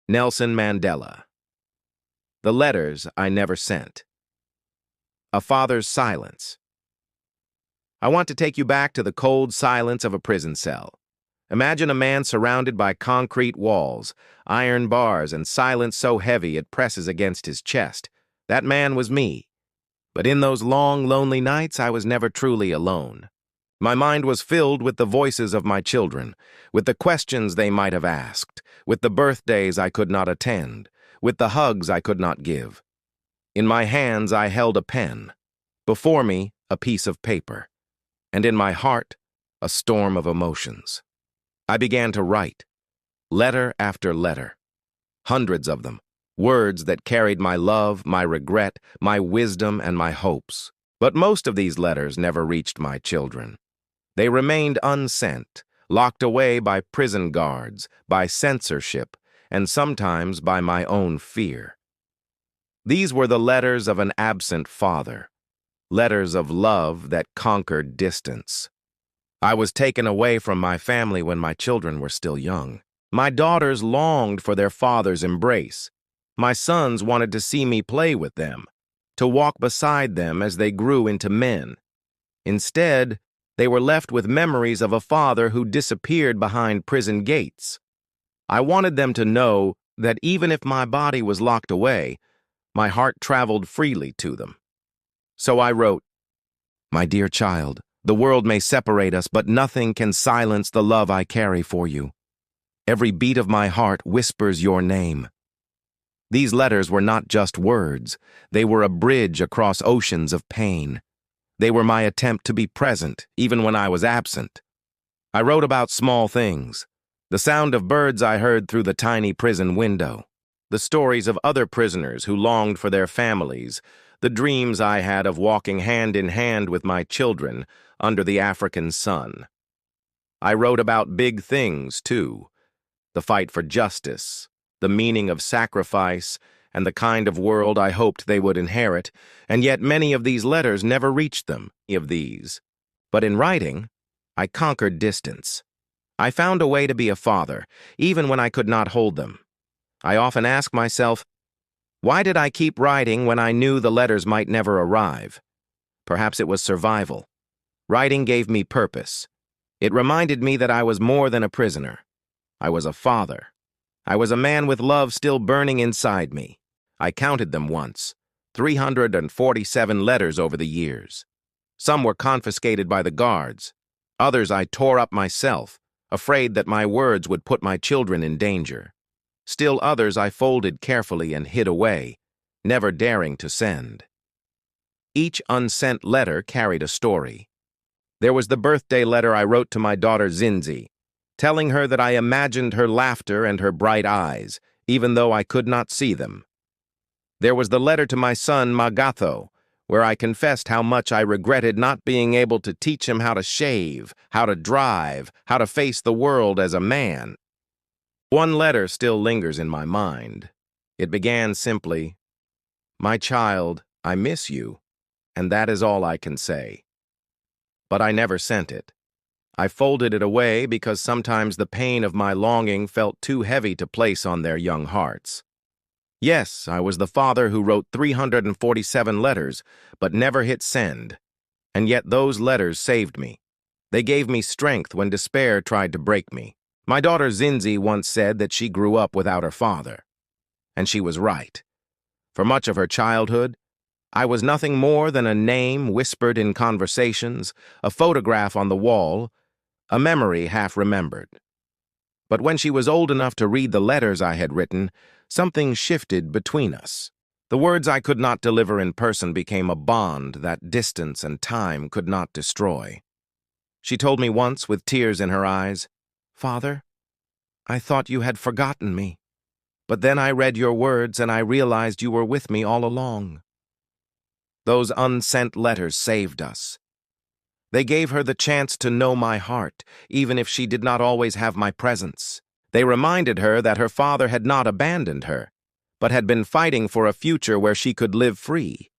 Nelson Mandela. The letters I never sent. A father's silence. I want to take you back to the cold silence of a prison cell. Imagine a man surrounded by concrete walls, iron bars, and silence so heavy it presses against his chest. That man was me. But in those long, lonely nights, I was never truly alone. My mind was filled with the voices of my children, with the questions they might have asked, with the birthdays I could not attend, with the hugs I could not give. In my hands I held a pen, before me a piece of paper, and in my heart a storm of emotions. I began to write, letter after letter, hundreds of them, words that carried my love, my regret, my wisdom, and my hopes. But most of these letters never reached my children. They remained unsent, locked away by prison guards, by censorship, and sometimes by my own fear. These were the letters of an absent father, letters of love that conquered distance. I was taken away from my family when my children were still young. My daughters longed for their father's embrace. My sons wanted to see me play with them, to walk beside them as they grew into men. Instead, they were left with memories of a father who disappeared behind prison gates. I wanted them to know that even if my body was locked away, my heart traveled freely to them. So I wrote, "My dear child, the world may separate us, but nothing can silence the love I carry for you. Every beat of my heart whispers your name." These letters were not just words. They were a bridge across oceans of pain. They were my attempt to be present, even when I was absent. I wrote about small things, the sound of birds I heard through the tiny prison window, the stories of other prisoners who longed for their families, the dreams I had of walking hand in hand with my children under the African sun. I wrote about big things, too, the fight for justice, the meaning of sacrifice, and the kind of world I hoped they would inherit, and yet many of these letters never reached them, But in writing, I conquered distance. I found a way to be a father, even when I could not hold them. I often ask myself, why did I keep writing when I knew the letters might never arrive? Perhaps it was survival. Writing gave me purpose. It reminded me that I was more than a prisoner. I was a father. I was a man with love still burning inside me. I counted them once, 347 letters over the years. Some were confiscated by the guards. Others I tore up myself, afraid that my words would put my children in danger. Still others I folded carefully and hid away, never daring to send. Each unsent letter carried a story. There was the birthday letter I wrote to my daughter Zinzi, telling her that I imagined her laughter and her bright eyes, even though I could not see them. There was the letter to my son Magatho, where I confessed how much I regretted not being able to teach him how to shave, how to drive, how to face the world as a man. One letter still lingers in my mind. It began simply, "My child, I miss you, and that is all I can say." But I never sent it. I folded it away because sometimes the pain of my longing felt too heavy to place on their young hearts. Yes, I was the father who wrote 347 letters, but never hit send. And yet those letters saved me. They gave me strength when despair tried to break me. My daughter Zinzi once said that she grew up without her father. And she was right. For much of her childhood, I was nothing more than a name whispered in conversations, a photograph on the wall, a memory half remembered. But when she was old enough to read the letters I had written, something shifted between us. The words I could not deliver in person became a bond that distance and time could not destroy. She told me once, with tears in her eyes, "Father, I thought you had forgotten me. But then I read your words and I realized you were with me all along." Those unsent letters saved us. They gave her the chance to know my heart, even if she did not always have my presence. They reminded her that her father had not abandoned her, but had been fighting for a future where she could live free.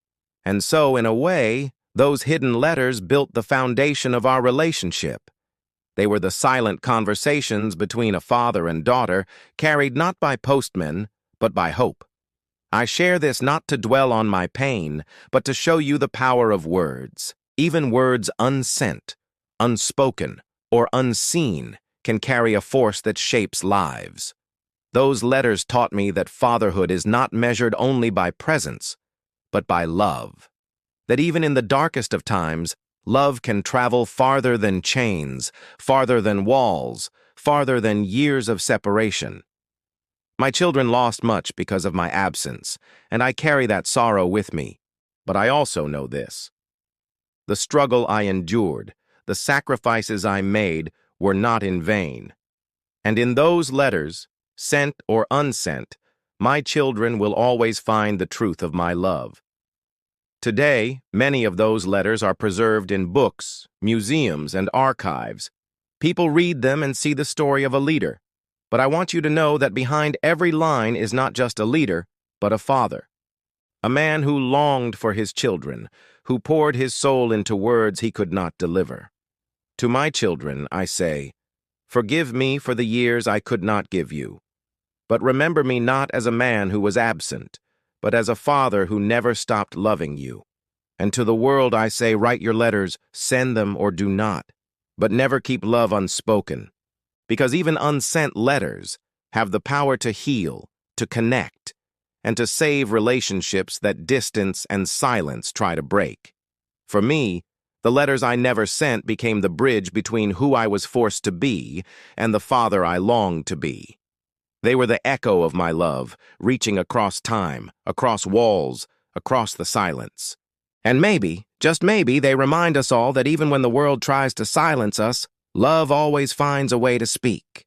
And so, in a way, those hidden letters built the foundation of our relationship. They were the silent conversations between a father and daughter, carried not by postmen, but by hope. I share this not to dwell on my pain, but to show you the power of words. Even words unsent, unspoken, or unseen can carry a force that shapes lives. Those letters taught me that fatherhood is not measured only by presence, but by love. That even in the darkest of times, love can travel farther than chains, farther than walls, farther than years of separation. My children lost much because of my absence, and I carry that sorrow with me. But I also know this. The struggle I endured, the sacrifices I made, were not in vain. And in those letters, sent or unsent, my children will always find the truth of my love. Today, many of those letters are preserved in books, museums, and archives. People read them and see the story of a leader. But I want you to know that behind every line is not just a leader, but a father. A man who longed for his children, who poured his soul into words he could not deliver. To my children, I say, forgive me for the years I could not give you. But remember me not as a man who was absent, but as a father who never stopped loving you. And to the world I say, write your letters, send them or do not, but never keep love unspoken. Because even unsent letters have the power to heal, to connect, and to save relationships that distance and silence try to break. For me, the letters I never sent became the bridge between who I was forced to be and the father I longed to be. They were the echo of my love, reaching across time, across walls, across the silence. And maybe, just maybe, they remind us all that even when the world tries to silence us, love always finds a way to speak.